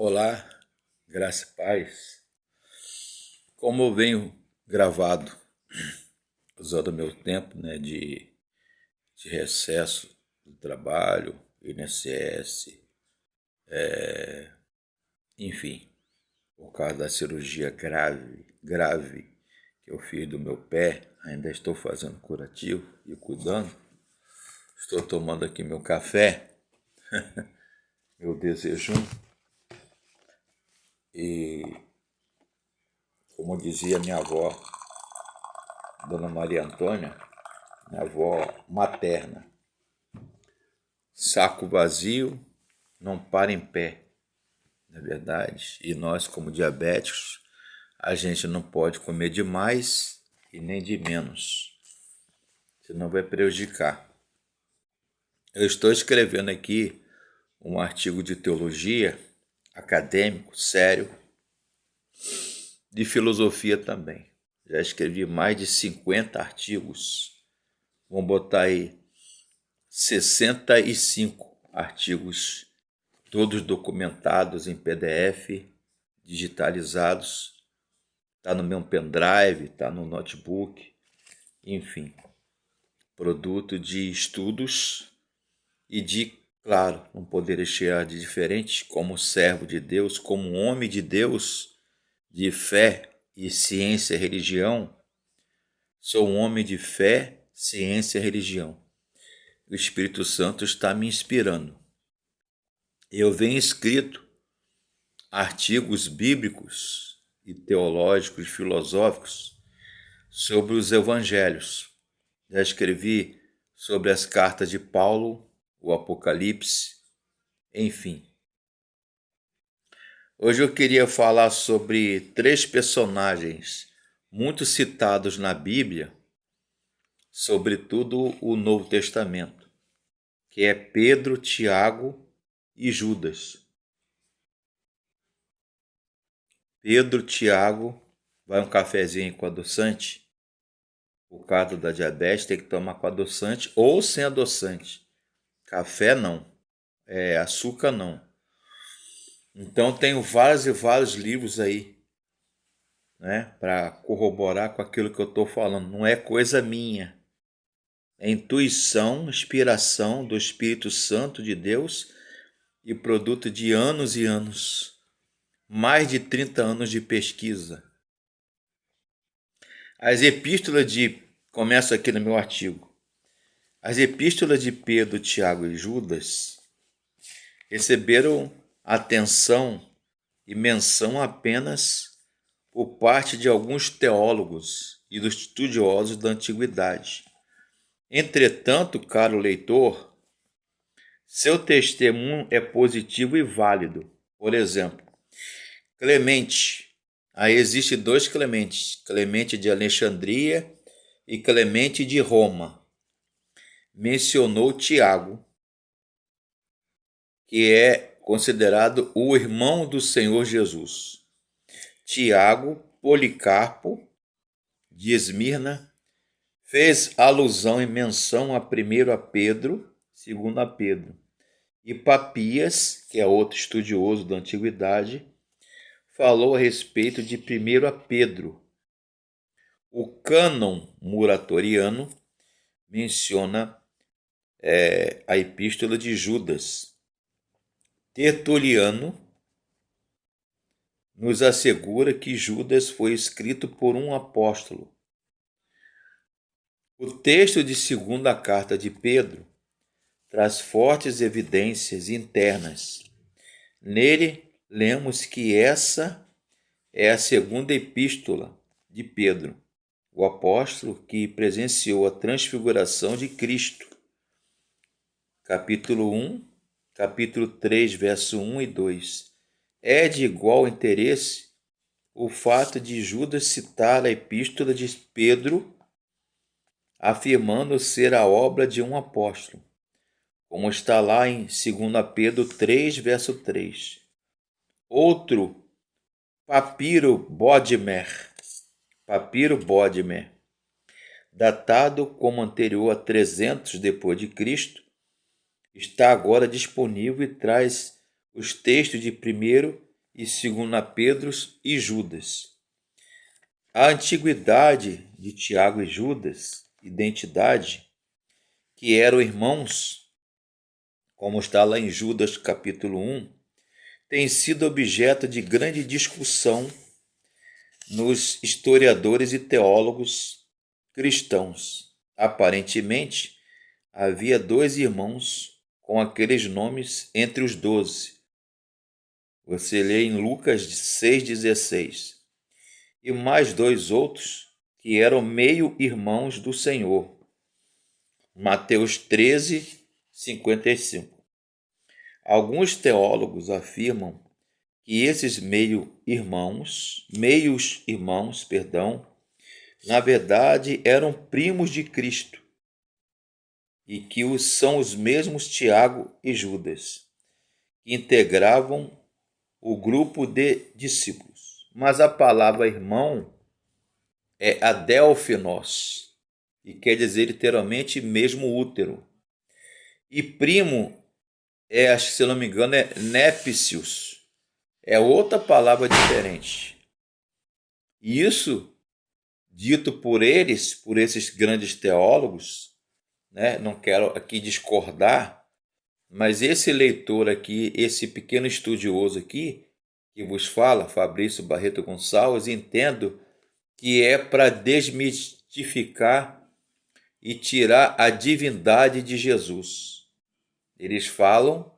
Olá, graça e paz. Como eu venho gravado, usando o meu tempo de recesso do trabalho, INSS, enfim, por causa da cirurgia grave que eu fiz do meu pé, ainda estou fazendo curativo e cuidando. Estou tomando aqui meu café, meu desejum, e como dizia minha avó, Dona Maria Antônia, minha avó materna, saco vazio não para em pé, na verdade. E nós, como diabéticos, a gente não pode comer de mais e nem de menos, senão vai prejudicar. Eu estou escrevendo aqui um artigo de teologia acadêmico, sério, de filosofia também. Já escrevi mais de 50 artigos. Vamos botar aí 65 artigos, todos documentados em PDF, digitalizados. Está no meu pendrive, está no notebook, enfim. Produto de estudos e de, claro, não poderia deixar de diferente, como servo de Deus, como homem de Deus, de fé e ciência e religião. Sou um homem de fé, ciência e religião. O Espírito Santo está me inspirando. Eu venho escrito artigos bíblicos e teológicos, filosóficos sobre os evangelhos. Já escrevi sobre as cartas de Paulo, o Apocalipse, enfim. Hoje eu queria falar sobre 3 personagens muito citados na Bíblia, sobretudo o Novo Testamento, que é Pedro, Tiago e Judas. Pedro, Tiago, vai um cafezinho com adoçante? Por causa da diabetes tem que tomar com adoçante ou sem adoçante. Café não, açúcar não. Então tenho vários e vários livros aí, né, para corroborar com aquilo que eu estou falando. Não é coisa minha, é intuição, inspiração do Espírito Santo de Deus e produto de anos e anos, mais de 30 anos de pesquisa. As epístolas começo aqui no meu artigo, as epístolas de Pedro, Tiago e Judas receberam atenção e menção apenas por parte de alguns teólogos e dos estudiosos da antiguidade. Entretanto, caro leitor, seu testemunho é positivo e válido. Por exemplo, Clemente. Aí existe 2 Clementes, Clemente de Alexandria e Clemente de Roma. Mencionou Tiago, que é considerado o irmão do Senhor Jesus. Tiago, Policarpo, de Esmirna, fez alusão e menção a primeiro a Pedro, segundo a Pedro. E Papias, que é outro estudioso da antiguidade, falou a respeito de primeiro a Pedro. O cânon muratoriano menciona a epístola de Judas. Tertuliano nos assegura que Judas foi escrito por um apóstolo. O texto de segunda carta de Pedro traz fortes evidências internas. Nele, lemos que essa é a segunda epístola de Pedro, o apóstolo que presenciou a transfiguração de Cristo. Capítulo 1, capítulo 3, verso 1 e 2. É de igual interesse o fato de Judas citar a epístola de Pedro, afirmando ser a obra de um apóstolo, como está lá em 2 Pedro 3, verso 3. Outro, Papiro Bodmer, datado como anterior a 300 depois de Cristo, está agora disponível e traz os textos de primeiro e 2 Pedro e Judas. A antiguidade de Tiago e Judas, identidade, que eram irmãos, como está lá em Judas capítulo 1, tem sido objeto de grande discussão nos historiadores e teólogos cristãos. Aparentemente, havia 2 irmãos com aqueles nomes entre os 12. Você lê em Lucas 6,16. E mais 2 outros que eram meio-irmãos do Senhor. Mateus 13:55. Alguns teólogos afirmam que esses meios-irmãos, na verdade eram primos de Cristo e que são os mesmos Tiago e Judas, que integravam o grupo de discípulos. Mas a palavra irmão é adelfinos e quer dizer literalmente mesmo útero. E primo se não me engano, é népcios. É outra palavra diferente. E isso, dito por esses grandes teólogos, né? Não quero aqui discordar, mas esse leitor aqui, esse pequeno estudioso aqui, que vos fala, Fabrício Barreto Gonçalves, entendo que é para desmistificar e tirar a divindade de Jesus. Eles falam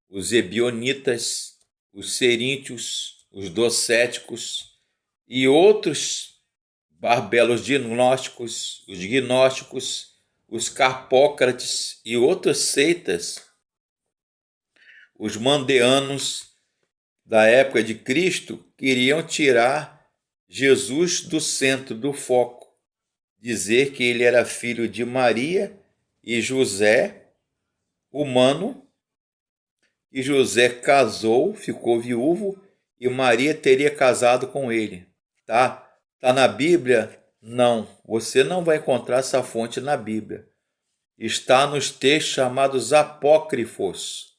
os ebionitas, os ceríntios, os docéticos e outros barbelos gnósticos, os gnósticos, os carpócrates e outras seitas, os mandeanos da época de Cristo, queriam tirar Jesus do centro, do foco, dizer que ele era filho de Maria e José, humano, e José casou, ficou viúvo, e Maria teria casado com ele. Tá na Bíblia? Não, você não vai encontrar essa fonte na Bíblia. Está nos textos chamados apócrifos,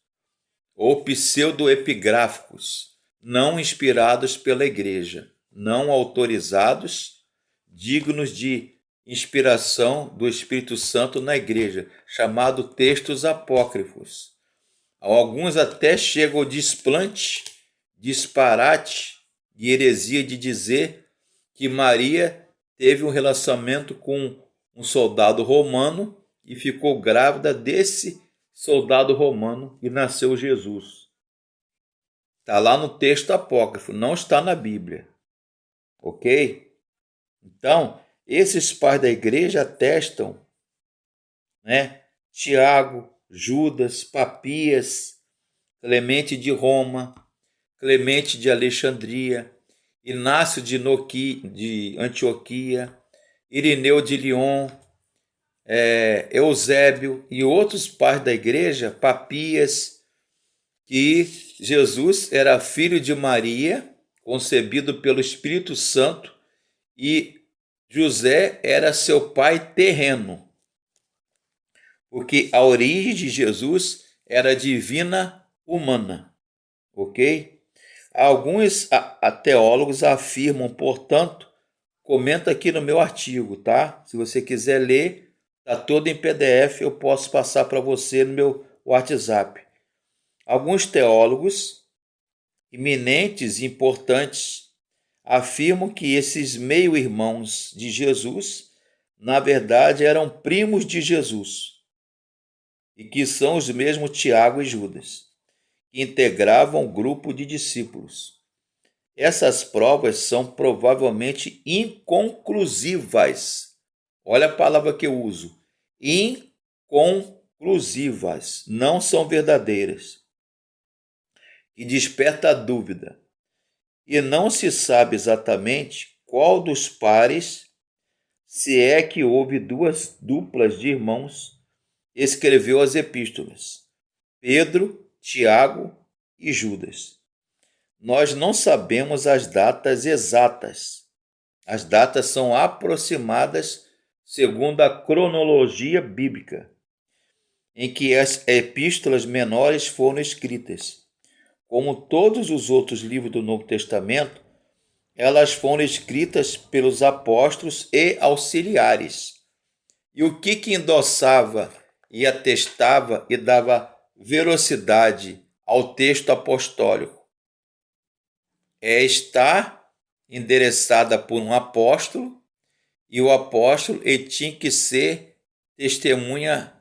ou pseudoepigráficos, não inspirados pela igreja, não autorizados, dignos de inspiração do Espírito Santo na igreja, chamado textos apócrifos. Alguns até chegam ao desplante, disparate e heresia de dizer que Maria teve um relacionamento com um soldado romano e ficou grávida desse soldado romano e nasceu Jesus. Está lá no texto apócrifo, não está na Bíblia. Ok? Então, esses pais da igreja atestam, né? Tiago, Judas, Papias, Clemente de Roma, Clemente de Alexandria, Inácio de Antioquia, Irineu de Lyon, Eusébio e outros pais da igreja, Papias, que Jesus era filho de Maria, concebido pelo Espírito Santo, e José era seu pai terreno, porque a origem de Jesus era divina humana, ok? Alguns teólogos afirmam, portanto, comenta aqui no meu artigo, tá? Se você quiser ler, tá todo em PDF, eu posso passar para você no meu WhatsApp. Alguns teólogos eminentes e importantes afirmam que esses meio-irmãos de Jesus, na verdade, eram primos de Jesus, e que são os mesmos Tiago e Judas, que integravam o grupo de discípulos. Essas provas são provavelmente inconclusivas. Olha a palavra que eu uso. Inconclusivas. Não são verdadeiras. E desperta a dúvida. E não se sabe exatamente qual dos pares, se é que houve 2 duplas de irmãos, escreveu as epístolas: Pedro, Tiago e Judas. Nós não sabemos as datas exatas. As datas são aproximadas segundo a cronologia bíblica, em que as epístolas menores foram escritas, como todos os outros livros do Novo Testamento, elas foram escritas pelos apóstolos e auxiliares. E o que endossava e atestava e dava velocidade ao texto apostólico? É estar endereçada por um apóstolo, e o apóstolo ele tinha que ser testemunha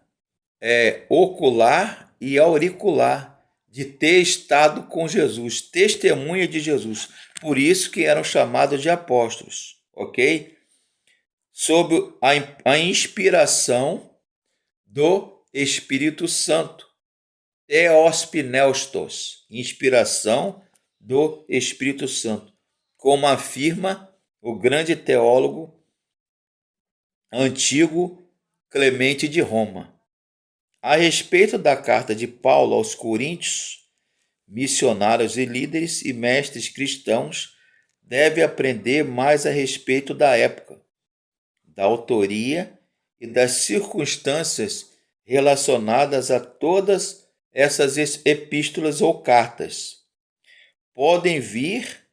ocular e auricular de ter estado com Jesus, testemunha de Jesus. Por isso que eram chamados de apóstolos, ok? Sob a inspiração do Espírito Santo. Theos Pneustos, inspiração do Espírito Santo, como afirma o grande teólogo antigo Clemente de Roma. A respeito da carta de Paulo aos Coríntios, missionários e líderes e mestres cristãos devem aprender mais a respeito da época, da autoria e das circunstâncias relacionadas a todas essas epístolas ou cartas. Podem vir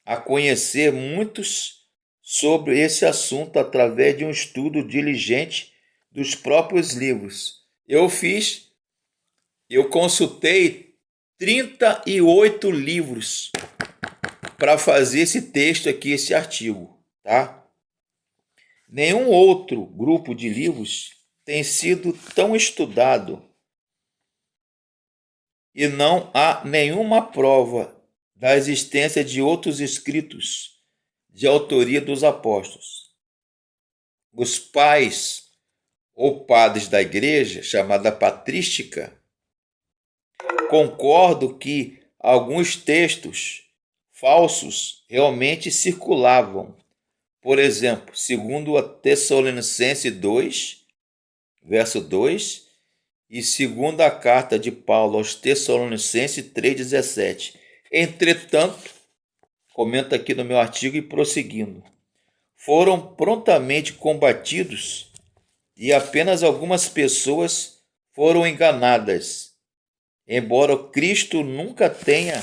a conhecer muitos sobre esse assunto através de um estudo diligente dos próprios livros. Eu consultei 38 livros para fazer esse texto aqui, esse artigo, tá? Nenhum outro grupo de livros tem sido tão estudado e não há nenhuma prova da existência de outros escritos de autoria dos apóstolos. Os pais ou padres da igreja, chamada patrística, concordam que alguns textos falsos realmente circulavam. Por exemplo, segundo a Tessalonicenses 2, verso 2, e segundo a carta de Paulo aos Tessalonicenses 3,17. Entretanto, comenta aqui no meu artigo e prosseguindo, foram prontamente combatidos e apenas algumas pessoas foram enganadas, embora Cristo nunca tenha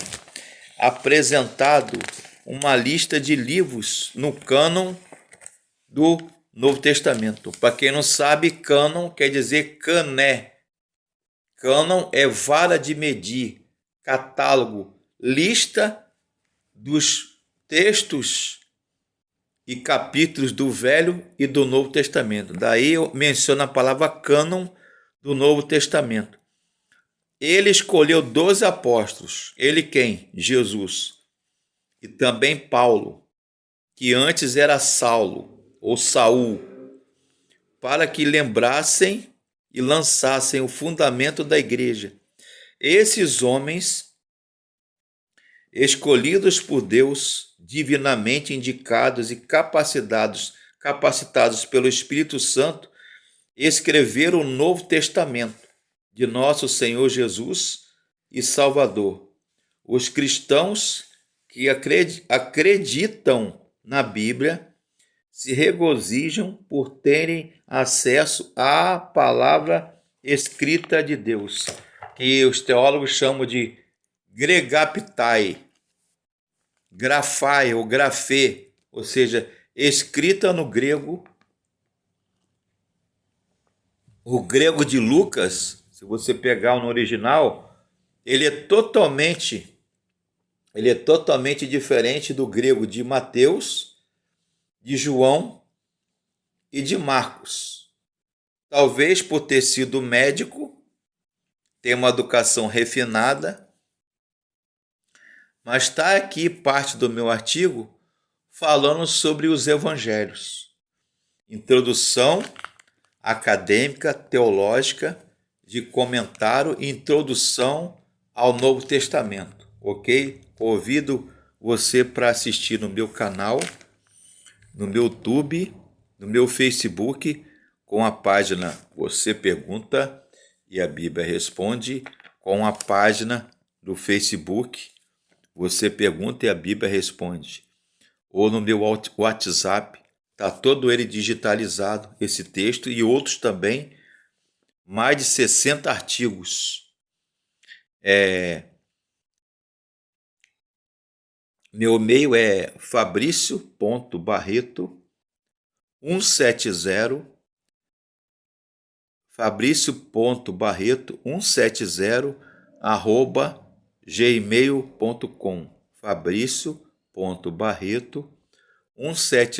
apresentado uma lista de livros no cânon do Novo Testamento. Para quem não sabe, cânon quer dizer cané. Cânon é vara de medir, catálogo, lista dos textos e capítulos do Velho e do Novo Testamento. Daí eu menciono a palavra cânon do Novo Testamento. Ele escolheu 12 apóstolos. Ele quem? Jesus. E também Paulo, que antes era Saulo ou Saul, para que lembrassem e lançassem o fundamento da igreja. Esses homens, escolhidos por Deus, divinamente indicados e capacitados pelo Espírito Santo, escreveram o Novo Testamento de nosso Senhor Jesus e Salvador. Os cristãos que acreditam na Bíblia se regozijam por terem acesso à palavra escrita de Deus, que os teólogos chamam de gregaptai, grafai ou grafê, ou seja, escrita no grego. O grego de Lucas, se você pegar no original, ele é totalmente diferente do grego de Mateus, de João e de Marcos. Talvez por ter sido médico, ter uma educação refinada, mas está aqui parte do meu artigo falando sobre os evangelhos. Introdução acadêmica, teológica, de comentário e introdução ao Novo Testamento, ok? Convido você para assistir no meu canal, no meu YouTube, no meu Facebook, com a página Você Pergunta e a Bíblia Responde, com a página do Facebook Você Pergunta e a Bíblia Responde, ou no meu WhatsApp, está todo ele digitalizado, esse texto e outros também, mais de 60 artigos Meu e-mail é fabricio.barreto170 @gmail.com. fabricio.barreto170